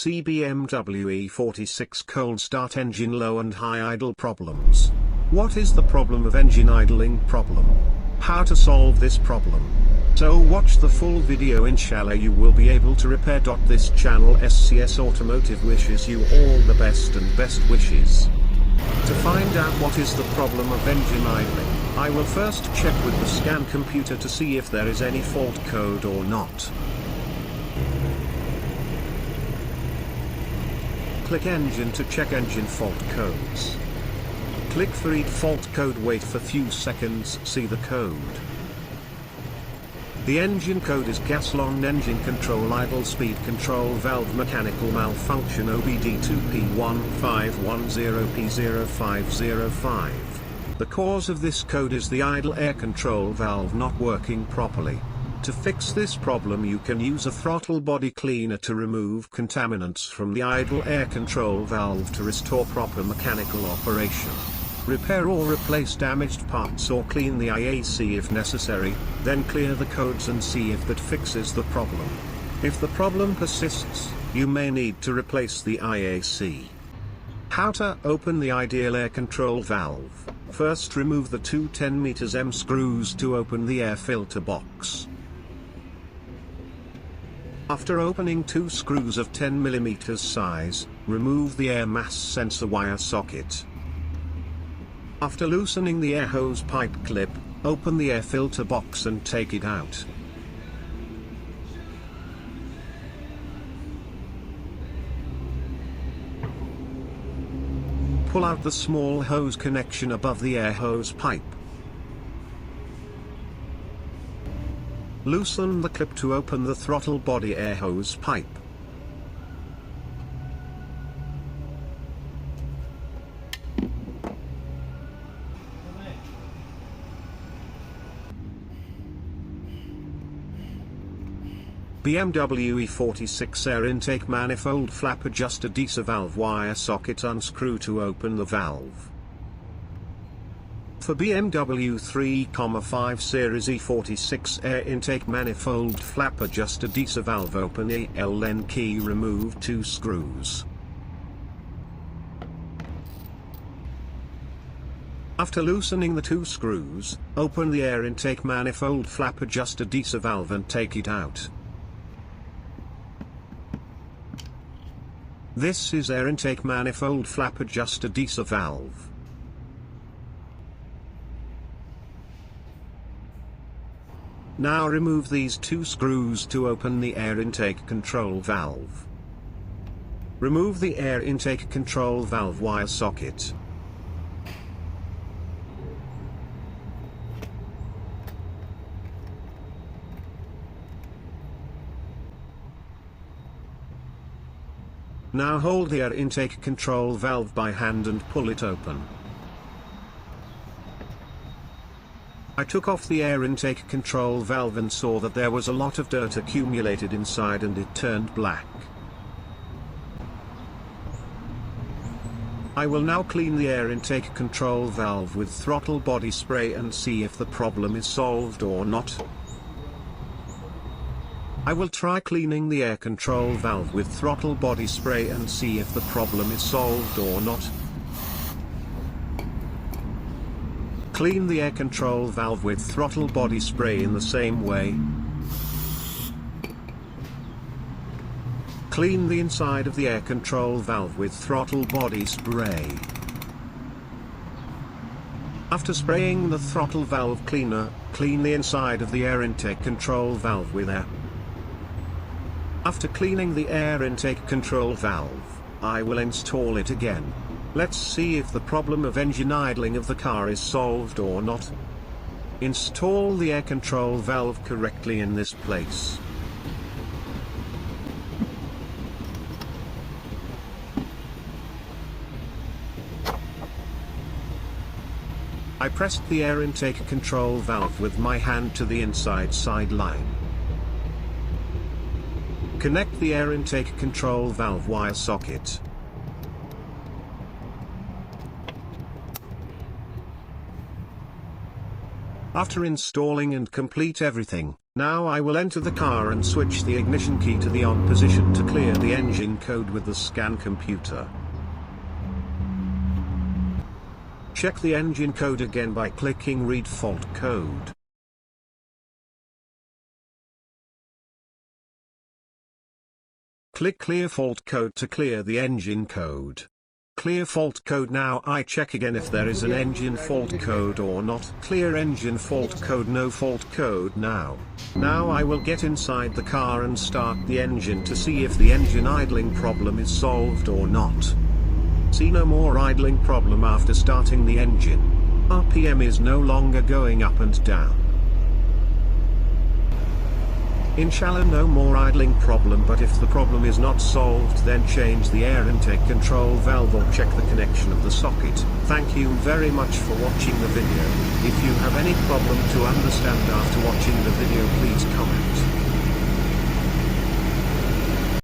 See BMW E46 cold start engine low and high idle problems. What is the problem of engine idling problem? How to solve this problem? So watch the full video, inshallah you will be able to repair. This channel SCS Automotive wishes you all the best and best wishes. To find out what is the problem of engine idling, I will first check with the scan computer to see if there is any fault code or not. Click engine to check engine fault codes. Click for read fault code, wait for few seconds, see the code. The engine code is gas-long engine control idle speed control valve mechanical malfunction OBD2P1510P0505. The cause of this code is the idle air control valve not working properly. To fix this problem you can use a throttle body cleaner to remove contaminants from the idle air control valve to restore proper mechanical operation. Repair or replace damaged parts or clean the IAC if necessary, then clear the codes and see if that fixes the problem. If the problem persists, you may need to replace the IAC. How to open the ideal air control valve? First remove the two 10mm screws to open the air filter box. After opening two screws of 10mm size, remove the air mass sensor wire socket. After loosening the air hose pipe clip, open the air filter box and take it out. Pull out the small hose connection above the air hose pipe. Loosen the clip to open the throttle body air hose pipe. BMW E46 air intake manifold flap adjuster DC valve wire socket unscrew to open the valve. For BMW 3,5 Series E46 air intake manifold flap adjuster DC valve open Allen key, remove two screws. After loosening the two screws, open the air intake manifold flap adjuster DC valve and take it out. This is air intake manifold flap adjuster DC valve. Now remove these two screws to open the air intake control valve. Remove the air intake control valve wire socket. Now hold the air intake control valve by hand and pull it open. I took off the air intake control valve and saw that there was a lot of dirt accumulated inside and it turned black. I will now clean the air intake control valve with throttle body spray and see if the problem is solved or not. I will try cleaning the air control valve with throttle body spray and see if the problem is solved or not. Clean the air control valve with throttle body spray in the same way. Clean the inside of the air control valve with throttle body spray. After spraying the throttle valve cleaner, clean the inside of the air intake control valve with air. After cleaning the air intake control valve, I will install it again. Let's see if the problem of engine idling of the car is solved or not. Install the air control valve correctly in this place. I pressed the air intake control valve with my hand to the inside side line. Connect the air intake control valve wire socket. After installing and complete everything, Now I will enter the car and switch the ignition key to the on position to clear the engine code with the scan computer. Check the engine code again by clicking Read Fault Code. Click Clear Fault Code to clear the engine code. Clear fault code. Now I check again if there is an engine fault code or not. Clear engine fault code, no fault code now. Now I will get inside the car and start the engine to see if the engine idling problem is solved or not. See, no more idling problem after starting the engine. RPM is no longer going up and down. Inshallah, no more idling problem, but if the problem is not solved, then change the air intake control valve or check the connection of the socket. Thank you very much for watching the video. If you have any problem to understand after watching the video, please comment.